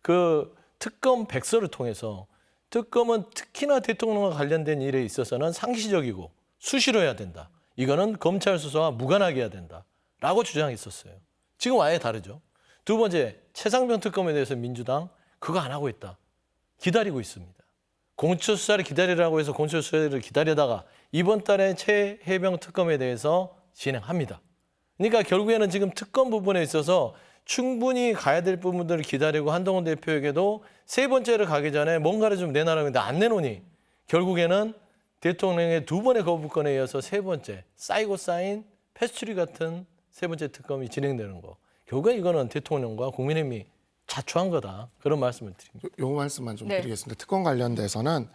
그 특검 백서를 통해서 특검은 특히나 대통령과 관련된 일에 있어서는 상시적이고 수시로 해야 된다. 이거는 검찰 수사와 무관하게 해야 된다라고 주장했었어요. 지금 아예 다르죠. 두 번째, 최상병 특검에 대해서 민주당 그거 안 하고 있다. 기다리고 있습니다. 공수처수사를 기다리라고 해서 공수처수사를 기다리다가 이번 달에 최해병 특검에 대해서 진행합니다. 그러니까 결국에는 지금 특검 부분에 있어서 충분히 가야 될 부분들을 기다리고 한동훈 대표에게도 세 번째를 가기 전에 뭔가를 좀 내놔라고 했는데 안 내놓으니 결국에는 대통령의 두 번의 거부권에 이어서 세 번째, 쌓이고 쌓인 패스트리 같은 세 번째 특검이 진행되는 거. 결국에 이거는 대통령과 국민의힘이 자초한 거다. 그런 말씀을 드립니다. 요 말씀만 좀 네. 드리겠습니다. 특검 관련돼서는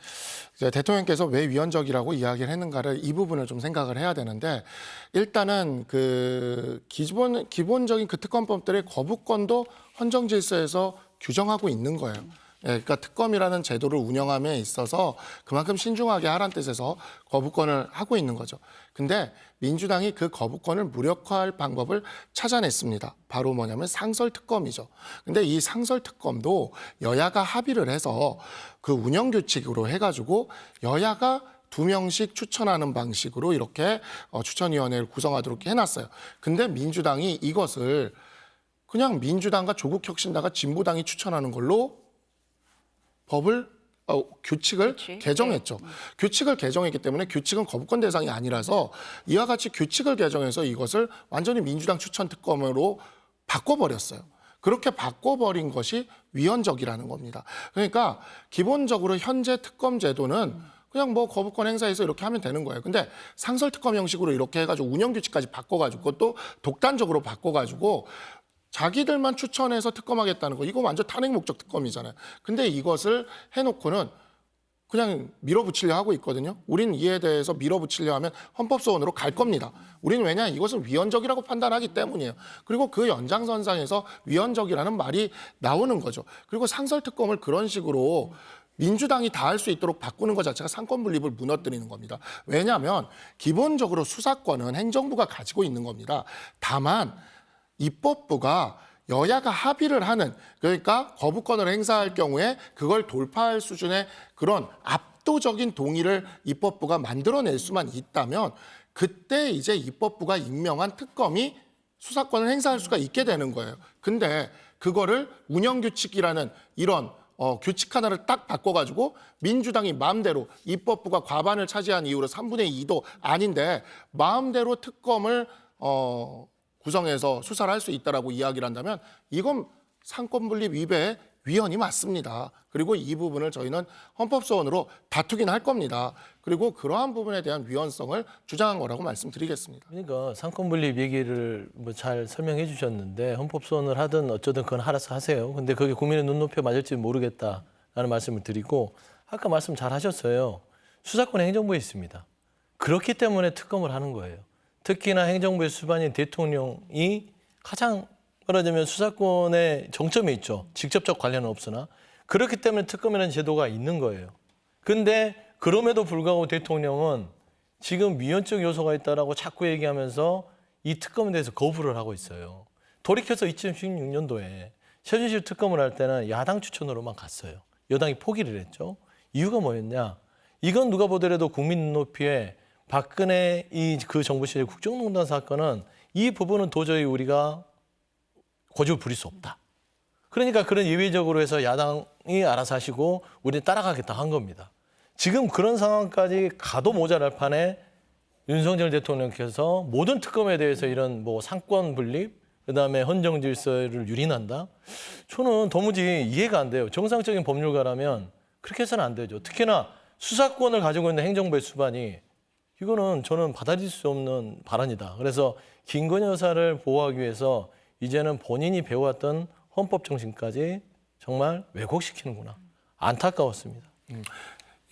이제 대통령께서 왜 위헌적이라고 이야기를 했는가를 이 부분을 좀 생각을 해야 되는데 일단은 그 기본적인 그 특검법들의 거부권도 헌정 질서에서 규정하고 있는 거예요. 그러니까 특검이라는 제도를 운영함에 있어서 그만큼 신중하게 하라는 뜻에서 거부권을 하고 있는 거죠. 근데 민주당이 그 거부권을 무력화할 방법을 찾아냈습니다. 바로 뭐냐면 상설특검이죠. 근데 이 상설특검도 여야가 합의를 해서 그 운영규칙으로 해가지고 여야가 2명씩 추천하는 방식으로 이렇게 추천위원회를 구성하도록 해놨어요. 근데 민주당이 이것을 그냥 민주당과 조국혁신당과 진보당이 추천하는 걸로 규칙을 그치. 개정했죠. 규칙을 개정했기 때문에 규칙은 거부권 대상이 아니라서 이와 같이 규칙을 개정해서 이것을 완전히 민주당 추천 특검으로 바꿔버렸어요. 그렇게 바꿔버린 것이 위헌적이라는 겁니다. 그러니까 기본적으로 현재 특검 제도는 그냥 뭐 거부권 행사해서 이렇게 하면 되는 거예요. 근데 상설 특검 형식으로 이렇게 해가지고 운영 규칙까지 바꿔가지고 또 독단적으로 바꿔가지고 자기들만 추천해서 특검하겠다는 거, 이거 완전 탄핵 목적 특검이잖아요. 근데 이것을 해놓고는 그냥 밀어붙이려 하고 있거든요. 우린 이에 대해서 밀어붙이려 하면 헌법소원으로 갈 겁니다. 우리는 왜냐, 이것은 위헌적이라고 판단하기 때문이에요. 그리고 그 연장선상에서 위헌적이라는 말이 나오는 거죠. 그리고 상설특검을 그런 식으로 민주당이 다 할 수 있도록 바꾸는 것 자체가 상권 분립을 무너뜨리는 겁니다. 왜냐하면 기본적으로 수사권은 행정부가 가지고 있는 겁니다. 다만 입법부가 여야가 합의를 하는, 그러니까 거부권을 행사할 경우에 그걸 돌파할 수준의 그런 압도적인 동의를 입법부가 만들어낼 수만 있다면 그때 이제 입법부가 임명한 특검이 수사권을 행사할 수가 있게 되는 거예요. 근데 그거를 운영규칙이라는 이런 규칙 하나를 딱 바꿔가지고 민주당이 마음대로, 입법부가 과반을 차지한 이후로 3분의 2도 아닌데 마음대로 특검을 구성해서 수사를 할 수 있다라고 이야기를 한다면 이건 상권분립 위배의 위헌이 맞습니다. 그리고 이 부분을 저희는 헌법소원으로 다투긴 할 겁니다. 그리고 그러한 부분에 대한 위헌성을 주장한 거라고 말씀드리겠습니다. 그러니까 상권 분립 얘기를 뭐 잘 설명해 주셨는데 헌법소원을 하든 어쩌든 그건 알아서 하세요. 근데 그게 국민의 눈높이에 맞을지 모르겠다라는 말씀을 드리고, 아까 말씀 잘 하셨어요. 수사권은 행정부에 있습니다. 그렇기 때문에 특검을 하는 거예요. 특히나 행정부의 수반인 대통령이 가장 말하자면 수사권의 정점에 있죠. 직접적 관련은 없으나. 그렇기 때문에 특검이라는 제도가 있는 거예요. 근데 그럼에도 불구하고 대통령은 지금 위헌적 요소가 있다라고 자꾸 얘기하면서 이 특검에 대해서 거부를 하고 있어요. 돌이켜서 2016년도에 최순실 특검을 할 때는 야당 추천으로만 갔어요. 여당이 포기를 했죠. 이유가 뭐였냐? 이건 누가 보더라도 국민 눈높이에 박근혜 그 정부 시절 국정농단 사건은 이 부분은 도저히 우리가 고집을 부릴 수 없다. 그러니까 그런 예외적으로 해서 야당이 알아서 하시고 우리는 따라가겠다 한 겁니다. 지금 그런 상황까지 가도 모자랄 판에 윤석열 대통령께서 모든 특검에 대해서 이런 뭐 상권 분립, 그다음에 헌정 질서를 유린한다. 저는 도무지 이해가 안 돼요. 정상적인 법률가라면 그렇게 해서는 안 되죠. 특히나 수사권을 가지고 있는 행정부의 수반이, 이거는 저는 받아들일 수 없는 발언이다. 그래서 김건희 여사를 보호하기 위해서 이제는 본인이 배워왔던 헌법 정신까지 정말 왜곡시키는구나. 안타까웠습니다.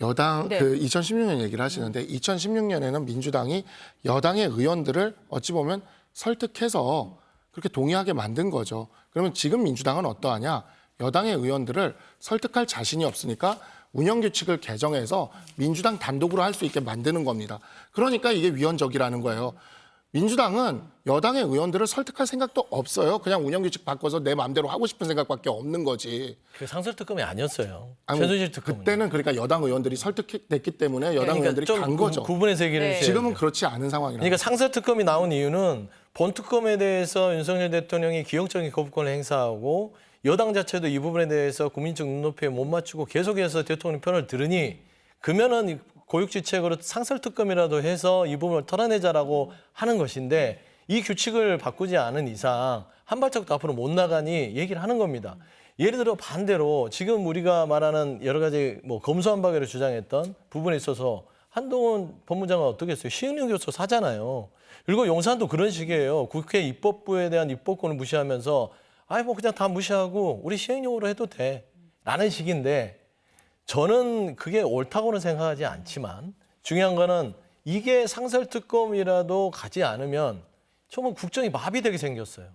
여당 네. 그 2016년 얘기를 하시는데 2016년에는 민주당이 여당의 의원들을 어찌 보면 설득해서 그렇게 동의하게 만든 거죠. 그러면 지금 민주당은 어떠하냐? 여당의 의원들을 설득할 자신이 없으니까 운영규칙을 개정해서 민주당 단독으로 할 수 있게 만드는 겁니다. 그러니까 이게 위헌적이라는 거예요. 민주당은 여당의 의원들을 설득할 생각도 없어요. 그냥 운영규칙 바꿔서 내 마음대로 하고 싶은 생각밖에 없는 거지. 그 상설 특검이 아니었어요. 아니, 최순실 특검. 그때는 그러니까 여당 의원들이 설득됐기 때문에 여당 의원들이 간 거죠. 구분해서 얘기를 네. 해주셔야 지금은 돼요. 그렇지 않은 상황이라. 그러니까 상설 특검이 나온 이유는 본 특검에 대해서 윤석열 대통령이 기형적인 거부권을 행사하고 여당 자체도 이 부분에 대해서 국민적 눈높이에 못 맞추고 계속해서 대통령 편을 들으니, 그러면은 고육지책으로 상설 특검이라도 해서 이 부분을 털어내자라고 하는 것인데, 이 규칙을 바꾸지 않은 이상 한 발짝도 앞으로 못 나가니 얘기를 하는 겁니다. 예를 들어 반대로 지금 우리가 말하는 여러 가지 뭐 검수완박을 주장했던 부분에 있어서 한동훈 법무장관 어떻게 했어요? 시행령 교수 사잖아요. 그리고 용산도 그런 식이에요. 국회 입법부에 대한 입법권을 무시하면서 아이 뭐 그냥 다 무시하고 우리 시행령으로 해도 돼 라는 식인데, 저는 그게 옳다고는 생각하지 않지만 중요한 거는 이게 상설특검이라도 가지 않으면 정말 국정이 마비되게 생겼어요.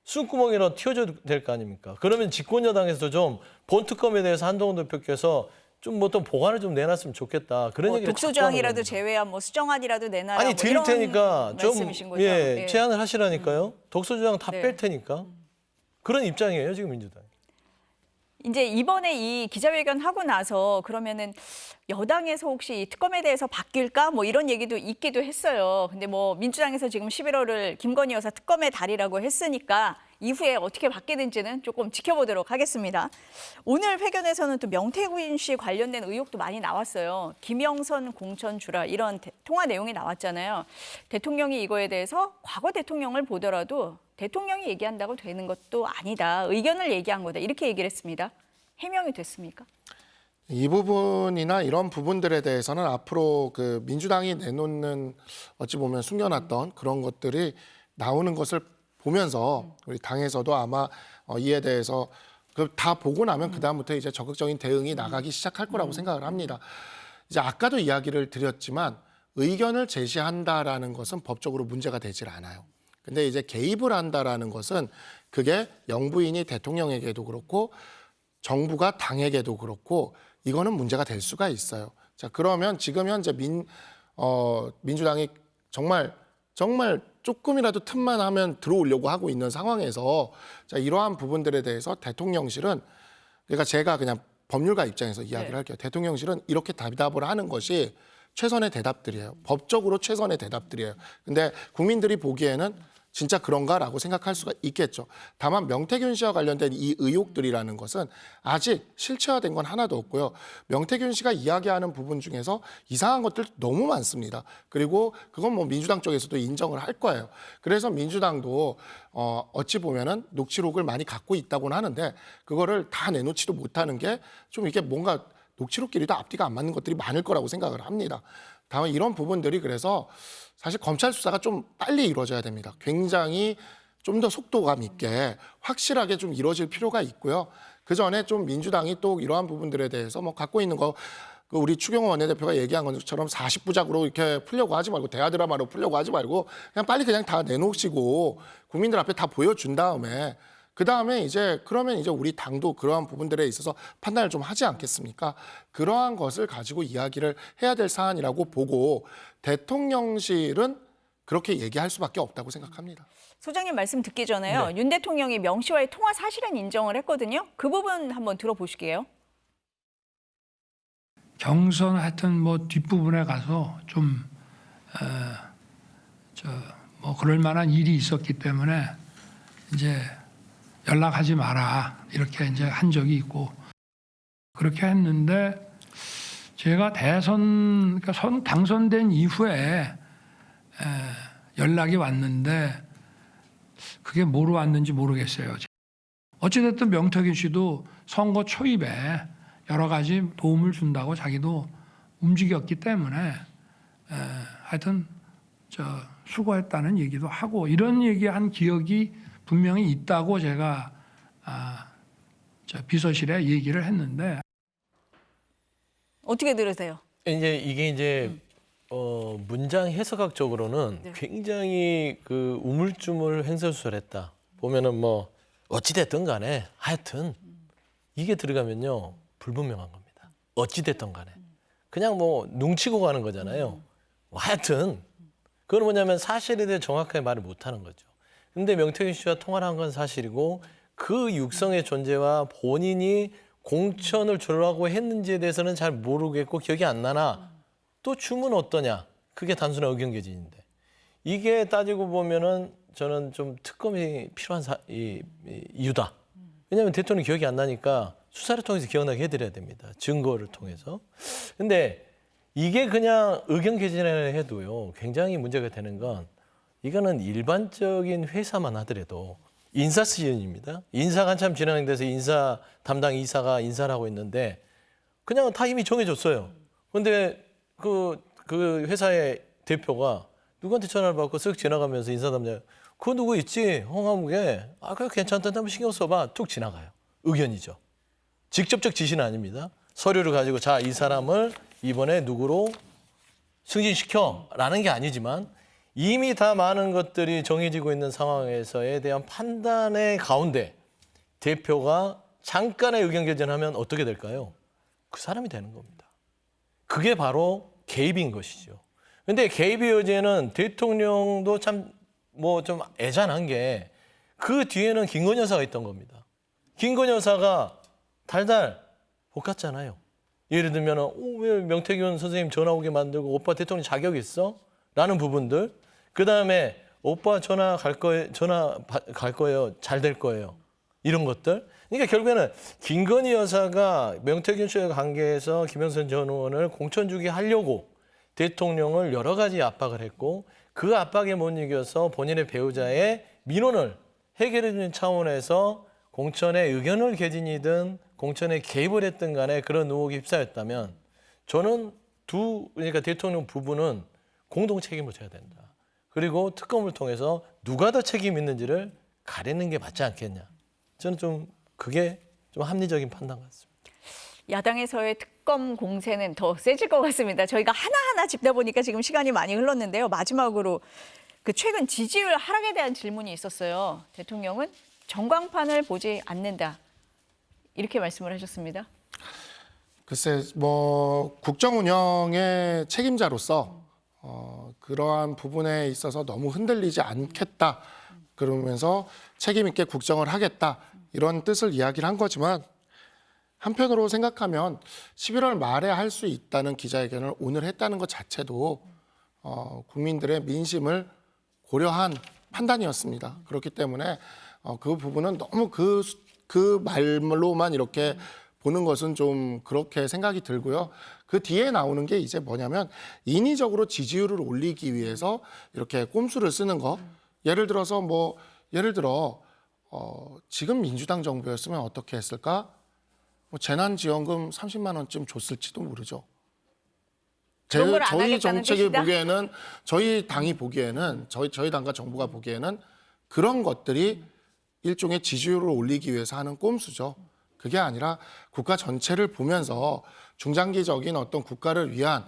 숨구멍이라도 튀어줘야 될 거 아닙니까? 그러면 집권여당에서 좀 본특검에 대해서 한동훈 대표께서 좀 어떤 보관을 좀 내놨으면 좋겠다. 그런 뭐 얘기를 독소조항이라도 제외한 뭐 수정안이라도 내놔라. 아니 뭐 드릴 이런 테니까 좀 말씀이신 거죠? 예, 제안을 하시라니까요. 독소조항 다 네. 뺄 테니까. 그런 입장이에요 지금 민주당. 이제 이번에 이 기자회견 하고 나서 그러면은 여당에서 혹시 이 특검에 대해서 바뀔까? 뭐 이런 얘기도 있기도 했어요. 근데 뭐 민주당에서 지금 11월을 김건희 여사 특검의 달이라고 했으니까 이후에 어떻게 바뀌는지는 조금 지켜보도록 하겠습니다. 오늘 회견에서는 또 명태균 씨 관련된 의혹도 많이 나왔어요. 김영선 공천 주라 이런 통화 내용이 나왔잖아요. 대통령이 이거에 대해서 과거 대통령을 보더라도 대통령이 얘기한다고 되는 것도 아니다. 의견을 얘기한 거다. 이렇게 얘기를 했습니다. 해명이 됐습니까? 이 부분이나 이런 부분들에 대해서는 앞으로 그 민주당이 내놓는 어찌 보면 숨겨놨던 그런 것들이 나오는 것을 보면서 우리 당에서도 아마 이에 대해서 다 보고 나면 그다음부터 이제 적극적인 대응이 나가기 시작할 거라고 생각을 합니다. 이제 아까도 이야기를 드렸지만 의견을 제시한다라는 것은 법적으로 문제가 되질 않아요. 근데 이제 개입을 한다라는 것은 그게 영부인이 대통령에게도 그렇고 정부가 당에게도 그렇고 이거는 문제가 될 수가 있어요. 자, 그러면 지금 현재 민주당이 정말 조금이라도 틈만 하면 들어오려고 하고 있는 상황에서 자, 이러한 부분들에 대해서 대통령실은 그러니까 제가 그냥 법률가 입장에서 이야기를 할게요. 대통령실은 이렇게 답을 하는 것이 최선의 대답들이에요. 법적으로 최선의 대답들이에요. 근데 국민들이 보기에는 진짜 그런가라고 생각할 수가 있겠죠. 다만 명태균 씨와 관련된 이 의혹들이라는 것은 아직 실체화된 건 하나도 없고요. 명태균 씨가 이야기하는 부분 중에서 이상한 것들 너무 많습니다. 그리고 그건 뭐 민주당 쪽에서도 인정을 할 거예요. 그래서 민주당도 어찌 보면은 녹취록을 많이 갖고 있다고는 하는데 그거를 다 내놓지도 못하는 게 좀 이게 뭔가 녹취록끼리도 앞뒤가 안 맞는 것들이 많을 거라고 생각을 합니다. 다만 이런 부분들이 그래서 사실 검찰 수사가 좀 빨리 이루어져야 됩니다. 굉장히 좀 더 속도감 있게 확실하게 좀 이루어질 필요가 있고요. 그 전에 좀 민주당이 또 이러한 부분들에 대해서 뭐 갖고 있는 거 우리 추경호 원내대표가 얘기한 것처럼 40부작으로 이렇게 풀려고 하지 말고 대화 드라마로 풀려고 하지 말고 그냥 빨리 그냥 다 내놓으시고 국민들 앞에 다 보여준 다음에 그 다음에 이제 그러면 이제 우리 당도 그러한 부분들에 있어서 판단을 좀 하지 않겠습니까? 그러한 것을 가지고 이야기를 해야 될 사안이라고 보고 대통령실은 그렇게 얘기할 수밖에 없다고 생각합니다. 소장님 말씀 듣기 전에요. 윤 대통령이 명 씨와의 통화 사실은 인정을 했거든요. 그 부분 한번 들어보실게요. 경선 하여튼 뭐 뒷부분에 가서 좀 뭐 그럴 만한 일이 있었기 때문에 이제 연락하지 마라 이렇게 이제 한 적이 있고 그렇게 했는데 제가 그러니까 당선된 이후에 연락이 왔는데 그게 뭐로 왔는지 모르겠어요. 어찌됐든 명태균 씨도 선거 초입에 여러 가지 도움을 준다고 자기도 움직였기 때문에 하여튼 수고했다는 얘기도 하고 이런 얘기한 기억이 분명히 있다고 제가 비서실에 얘기를 했는데 어떻게 들으세요? 이게 문장 해석학적으로는 굉장히 그 우물쭈물 횡설수설했다. 보면은 뭐 어찌됐든 간에 하여튼 이게 들어가면요 불분명한 겁니다. 어찌됐든 간에 그냥 뭐 눈치고 가는 거잖아요. 하여튼 그건 뭐냐면 사실에 대해 정확하게 말을 못하는 거죠. 근데 명태균 씨와 통화를 한 건 사실이고 그 육성의 존재와 본인이 공천을 주라고 했는지에 대해서는 잘 모르겠고 기억이 안 나나 또 주문 어떠냐 그게 단순한 의견 개진인데 이게 따지고 보면은 저는 좀 특검이 필요한 이유다. 왜냐하면 대통령이 기억이 안 나니까 수사를 통해서 기억나게 해드려야 됩니다. 증거를 통해서. 근데 이게 그냥 의견 개진을 해도요 굉장히 문제가 되는 건 이거는 일반적인 회사만 하더라도 인사 시즌입니다. 인사가 한참 진행돼서 인사 담당 이사가 인사를 하고 있는데 그냥 다 이미 정해졌어요. 그런데 그 회사의 대표가 누구한테 전화를 받고 쓱 지나가면서 인사 담당 그거 누구 있지? 홍화무게. 그래 괜찮던데 한번 신경 써봐. 툭 지나가요. 의견이죠. 직접적 지시는 아닙니다. 서류를 가지고 자, 이 사람을 이번에 누구로 승진시켜라는 게 아니지만 이미 다 많은 것들이 정해지고 있는 상황에서에 대한 판단의 가운데 대표가 잠깐의 의견 개진하면 어떻게 될까요? 그 사람이 되는 겁니다. 그게 바로 개입인 것이죠. 근데 개입의 여지에는 대통령도 참 뭐 좀 애잔한 게 그 뒤에는 김건희 여사가 있던 겁니다. 김건희 여사가 달달 볶았잖아요. 예를 들면 왜 명태균 선생님 전화 오게 만들고 오빠 대통령 자격 있어? 라는 부분들. 그다음에 오빠 전화 갈 거예요. 잘 될 거예요. 이런 것들. 그러니까 결국에는 김건희 여사가 명태균 씨와 관계에서 김영선 전 의원을 공천 주게 하려고 대통령을 여러 가지 압박을 했고 그 압박에 못 이겨서 본인의 배우자의 민원을 해결해 주는 차원에서 공천에 의견을 개진이든 공천에 개입을 했든 간에 그런 의혹이 휩싸였다면 저는 그러니까 대통령 부부는 공동 책임을 져야 된다. 그리고 특검을 통해서 누가 더 책임 있는지를 가리는 게 맞지 않겠냐. 저는 좀 그게 좀 합리적인 판단 같습니다. 야당에서의 특검 공세는 더 세질 것 같습니다. 저희가 하나하나 짚다 보니까 지금 시간이 많이 흘렀는데요. 마지막으로 그 최근 지지율 하락에 대한 질문이 있었어요. 대통령은 전광판을 보지 않는다. 이렇게 말씀을 하셨습니다. 글쎄, 뭐 국정 운영의 책임자로서 그러한 부분에 있어서 너무 흔들리지 않겠다. 그러면서 책임 있게 국정을 하겠다. 이런 뜻을 이야기를 한 거지만 한편으로 생각하면 11월 말에 할 수 있다는 기자회견을 오늘 했다는 것 자체도 국민들의 민심을 고려한 판단이었습니다. 그렇기 때문에 그 부분은 너무 그 말로만 이렇게 보는 것은 좀 그렇게 생각이 들고요. 그 뒤에 나오는 게 이제 뭐냐면 인위적으로 지지율을 올리기 위해서 이렇게 꼼수를 쓰는 거. 예를 들어 지금 민주당 정부였으면 어떻게 했을까? 뭐 재난지원금 30만 원쯤 줬을지도 모르죠. 그런 걸안 저희 하겠다는 정책이 뜻이다? 보기에는 저희 당이 보기에는 저희 당과 정부가 보기에는 그런 것들이 일종의 지지율을 올리기 위해서 하는 꼼수죠. 그게 아니라 국가 전체를 보면서 중장기적인 어떤 국가를 위한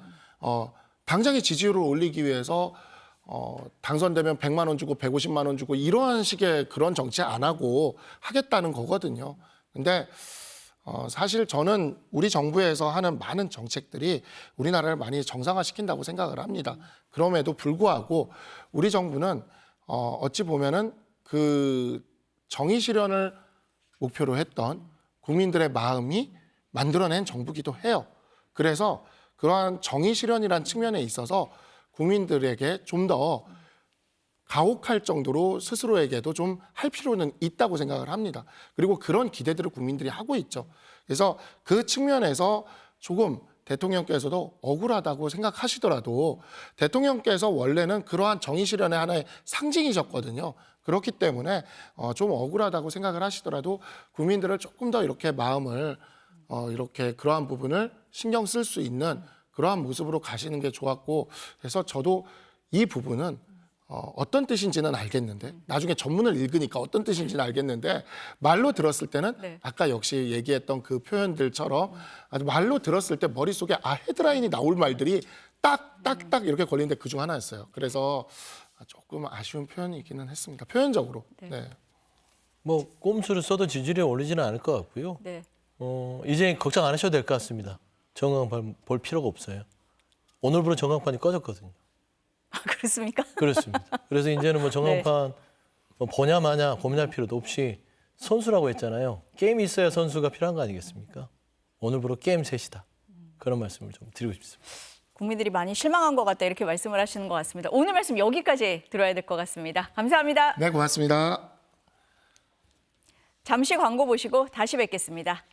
당장의 지지율을 올리기 위해서 당선되면 100만 원 주고 150만 원 주고 이러한 식의 그런 정치 안 하고 하겠다는 거거든요. 근데 사실 저는 우리 정부에서 하는 많은 정책들이 우리나라를 많이 정상화시킨다고 생각을 합니다. 그럼에도 불구하고 우리 정부는 어찌 보면은 그 정의 실현을 목표로 했던 국민들의 마음이 만들어낸 정부기도 해요. 그래서 그러한 정의 실현이라는 측면에 있어서 국민들에게 좀 더 가혹할 정도로 스스로에게도 좀 할 필요는 있다고 생각을 합니다. 그리고 그런 기대들을 국민들이 하고 있죠. 그래서 그 측면에서 조금 대통령께서도 억울하다고 생각하시더라도 대통령께서 원래는 그러한 정의 실현의 하나의 상징이셨거든요. 그렇기 때문에 좀 억울하다고 생각을 하시더라도 국민들을 조금 더 이렇게 마음을 이렇게 그러한 부분을 신경 쓸 수 있는 그러한 모습으로 가시는 게 좋았고, 그래서 저도 이 부분은 어떤 뜻인지는 알겠는데 나중에 전문을 읽으니까 어떤 뜻인지는 알겠는데 말로 들었을 때는 네. 아까 역시 얘기했던 그 표현들처럼 아주 말로 들었을 때 머릿속에 헤드라인이 나올 말들이 딱딱딱 이렇게 걸리는데 그중 하나였어요. 그래서 조금 아쉬운 표현이기는 했습니다. 표현적으로. 네. 네. 뭐 꼼수를 써도 지지율이 오르지는 않을 것 같고요. 네. 이제 걱정 안 하셔도 될 것 같습니다. 전광판 볼 필요가 없어요. 오늘부로 전광판이 꺼졌거든요. 아, 그렇습니까? 그렇습니다. 그래서 이제는 뭐 전광판 뭐 보냐 마냐 고민할 필요도 없이 선수라고 했잖아요. 게임이 있어야 선수가 필요한 거 아니겠습니까? 오늘부로 게임 셋이다. 그런 말씀을 좀 드리고 싶습니다. 국민들이 많이 실망한 것 같다 이렇게 말씀을 하시는 것 같습니다. 오늘 말씀 여기까지 들어야 될 것 같습니다. 감사합니다. 네, 고맙습니다. 잠시 광고 보시고 다시 뵙겠습니다.